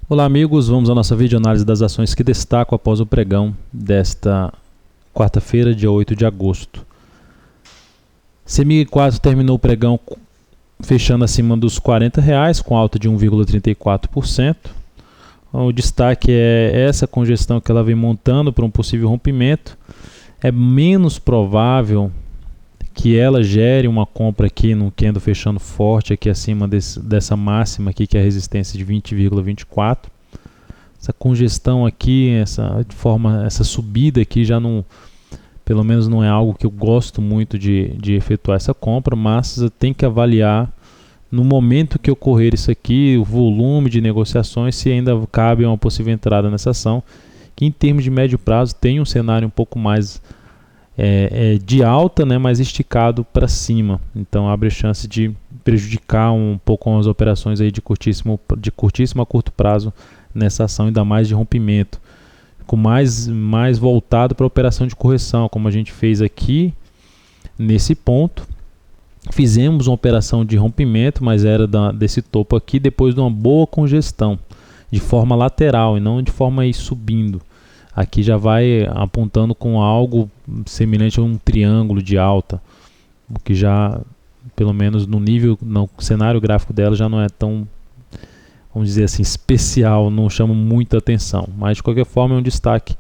Olá amigos, vamos à nossa videoanálise das ações que destacam após o pregão desta quarta-feira, dia 8 de agosto. CEMIG 4 terminou o pregão fechando acima dos R$ 40, com alta de 1,34%. O destaque é essa congestão que ela vem montando para um possível rompimento. É menos provável que ela gere uma compra aqui no candle fechando forte aqui acima dessa máxima aqui, que é a resistência de 20,24. Essa congestão aqui, essa subida aqui já não, pelo menos não é algo que eu gosto muito de efetuar essa compra, mas tem que avaliar no momento que ocorrer isso aqui, o volume de negociações, se ainda cabe uma possível entrada nessa ação, que em termos de médio prazo tem um cenário um pouco mais de alta, né, mais esticado para cima. Então abre chance de prejudicar um pouco as operações aí de curtíssimo a curto prazo nessa ação, ainda mais de rompimento, com mais voltado para a operação de correção, como a gente fez aqui nesse ponto. Fizemos uma operação de rompimento, mas era desse topo aqui, depois de uma boa congestão, de forma lateral e não de forma aí subindo. Aqui já vai apontando com algo semelhante a um triângulo de alta, o que já, pelo menos no cenário gráfico dela, já não é tão, vamos dizer assim, especial, não chama muita atenção. Mas de qualquer forma é um destaque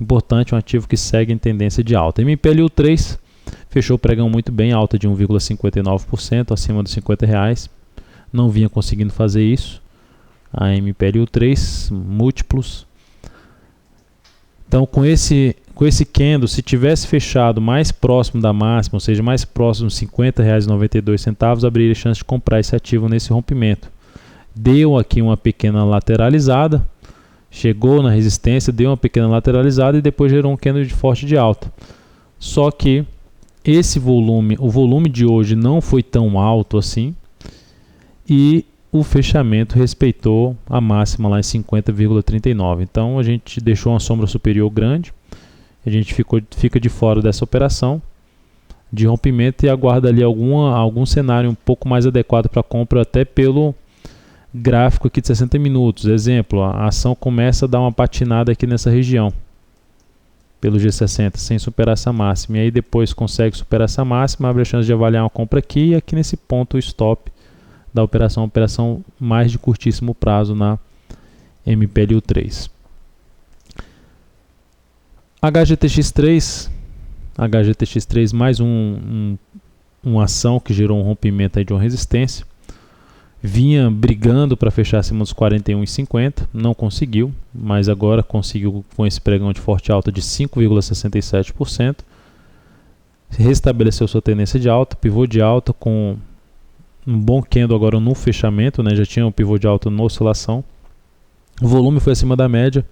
importante, um ativo que segue em tendência de alta. MPLU3 fechou o pregão muito bem, alta de 1,59%, acima dos R$ 50. Não vinha conseguindo fazer isso. A MPLU3, múltiplos. Então, com esse candle, se tivesse fechado mais próximo da máxima, ou seja, mais próximo de R$ 50,92, abriria chance de comprar esse ativo nesse rompimento. Deu aqui uma pequena lateralizada, chegou na resistência, deu uma pequena lateralizada e depois gerou um candle forte de alta. Só que o volume de hoje não foi tão alto assim e o fechamento respeitou a máxima lá em 50,39. Então a gente deixou uma sombra superior grande, a gente fica de fora dessa operação de rompimento e aguarda ali algum cenário um pouco mais adequado para compra, até pelo gráfico aqui de 60 minutos. Exemplo, a ação começa a dar uma patinada aqui nessa região, pelo G60, sem superar essa máxima. E aí depois consegue superar essa máxima, abre a chance de avaliar uma compra aqui, e aqui nesse ponto o stop da operação, uma operação mais de curtíssimo prazo na MPLU3. HGTX3 mais uma ação que gerou um rompimento aí de uma resistência. Vinha brigando para fechar acima dos 41,50, não conseguiu, mas agora conseguiu com esse pregão de forte alta de 5,67%. Restabeleceu sua tendência de alta, pivô de alta com um bom candle agora no fechamento, né? Já tinha um pivô de alta na oscilação. O volume foi acima da média.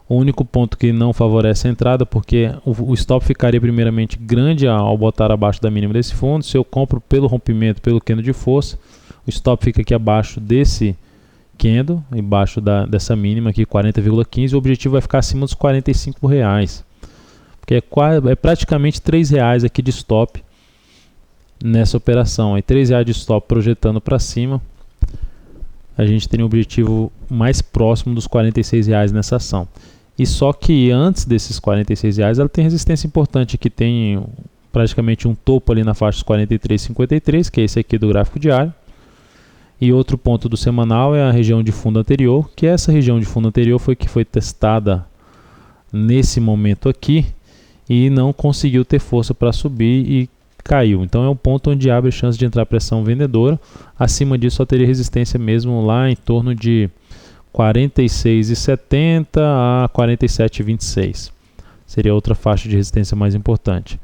O único ponto que não favorece a entrada, porque o stop ficaria primeiramente grande ao botar abaixo da mínima desse fundo. Se eu compro pelo rompimento, pelo candle de força, o stop fica aqui abaixo desse candle, embaixo dessa mínima aqui, 40,15. O objetivo vai ficar acima dos R$ 45, porque é praticamente R$ 3 aqui de stop nessa operação. Aí R$ 3 de stop projetando para cima, a gente tem um objetivo mais próximo dos R$ 46 nessa ação. E só que antes desses R$ 46, ela tem resistência importante, que tem praticamente um topo ali na faixa dos 43,53, que é esse aqui do gráfico diário. E outro ponto do semanal é a região de fundo anterior, que essa região de fundo anterior foi que foi testada nesse momento aqui e não conseguiu ter força para subir e caiu. Então é um ponto onde abre chance de entrar pressão vendedora. Acima disso só teria resistência mesmo lá em torno de 46,70 a 47,26. Seria outra faixa de resistência mais importante.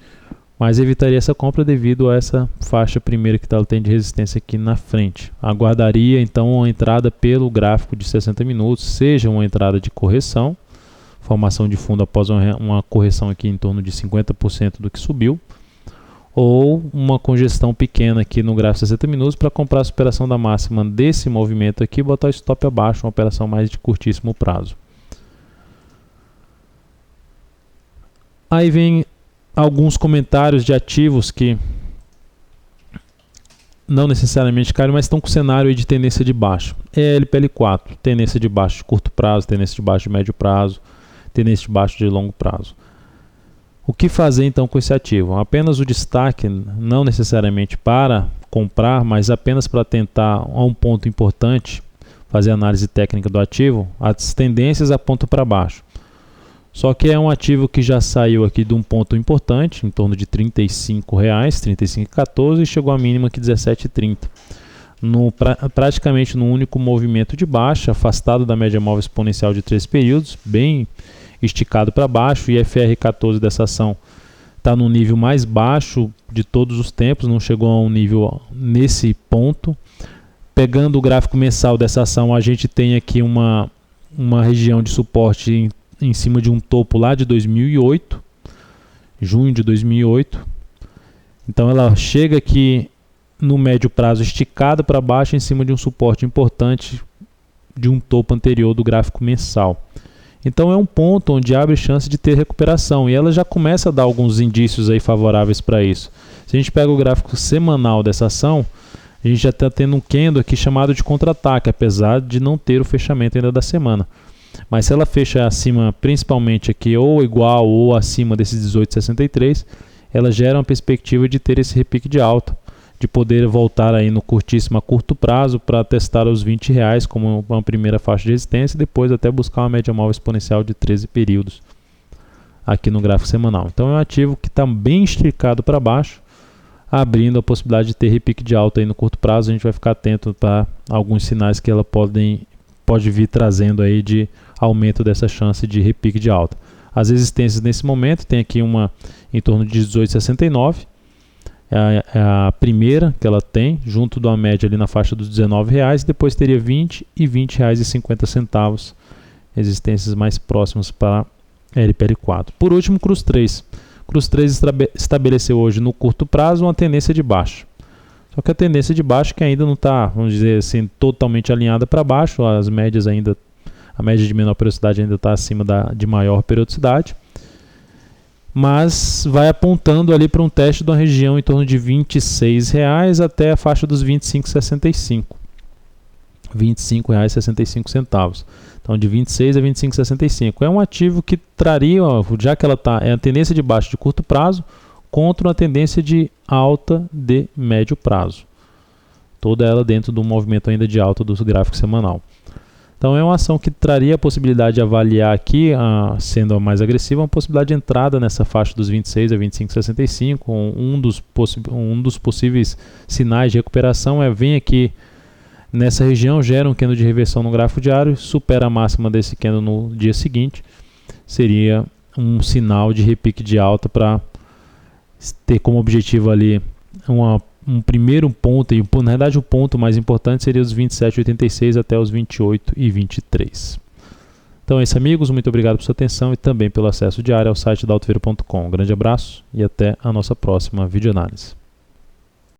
Mas evitaria essa compra devido a essa faixa primeira que ela tem de resistência aqui na frente. Aguardaria então uma entrada pelo gráfico de 60 minutos, seja uma entrada de correção, formação de fundo após uma correção aqui em torno de 50% do que subiu, ou uma congestão pequena aqui no gráfico de 60 minutos para comprar a superação da máxima desse movimento aqui e botar o stop abaixo, uma operação mais de curtíssimo prazo. Aí vem alguns comentários de ativos que não necessariamente caíram, mas estão com cenário aí de tendência de baixa. LPL4, tendência de baixa de curto prazo, tendência de baixa de médio prazo, tendência de baixa de longo prazo. O que fazer então com esse ativo? Apenas o destaque, não necessariamente para comprar, mas apenas para tentar, a um ponto importante, fazer análise técnica do ativo, as tendências apontam para baixo. Só que é um ativo que já saiu aqui de um ponto importante, em torno de R$ 35, R$ 35,14 e chegou a mínima aqui R$ 17,30. Praticamente no único movimento de baixa, afastado da média móvel exponencial de 3 períodos, bem esticado para baixo, e FR14 dessa ação está no nível mais baixo de todos os tempos, não chegou a um nível nesse ponto. Pegando o gráfico mensal dessa ação, a gente tem aqui uma região de suporte em cima de um topo lá de 2008, junho de 2008. Então ela chega aqui no médio prazo esticada para baixo em cima de um suporte importante de um topo anterior do gráfico mensal. Então é um ponto onde abre chance de ter recuperação, e ela já começa a dar alguns indícios aí favoráveis para isso. Se a gente pega o gráfico semanal dessa ação, a gente já está tendo um candle aqui chamado de contra-ataque, apesar de não ter o fechamento ainda da semana. Mas se ela fecha acima, principalmente aqui, ou igual ou acima desses 18,63, ela gera uma perspectiva de ter esse repique de alta, de poder voltar aí no curtíssimo a curto prazo para testar os R$ 20 como uma primeira faixa de resistência, e depois até buscar uma média móvel exponencial de 13 períodos aqui no gráfico semanal. Então é um ativo que está bem esticado para baixo, abrindo a possibilidade de ter repique de alta aí no curto prazo. A gente vai ficar atento para alguns sinais que ela pode vir trazendo aí de aumento dessa chance de repique de alta. As resistências nesse momento tem aqui uma em torno de 18,69, é a primeira que ela tem, junto de uma média ali na faixa dos R$19, depois teria 20 e R$20,50, resistências mais próximas para LPL4. Por último, Cruz 3. Cruz 3 estabeleceu hoje no curto prazo uma tendência de baixa. Só que a tendência de baixa que ainda não está, vamos dizer assim, totalmente alinhada para baixo, as médias ainda, a média de menor periodicidade ainda está acima de maior periodicidade, mas vai apontando ali para um teste de uma região em torno de R$26 até a faixa dos R$25,65. R$25,65. Então de 26 a 25,65. É um ativo que traria, já que ela é a tendência de baixa de curto prazo contra uma tendência de alta de médio prazo. Toda ela dentro do movimento ainda de alta do gráfico semanal. Então é uma ação que traria a possibilidade de avaliar aqui, sendo a mais agressiva, uma possibilidade de entrada nessa faixa dos 26 a 25,65. Um dos possíveis sinais de recuperação vem aqui nessa região, gera um candle de reversão no gráfico diário, supera a máxima desse candle no dia seguinte, seria um sinal de repique de alta para ter como objetivo ali um primeiro ponto, e na verdade o ponto mais importante seria os 27,86 até os 28,23. Então é isso, amigos, muito obrigado por sua atenção e também pelo acesso diário ao site da Altovero.com. Um grande abraço e até a nossa próxima videoanálise.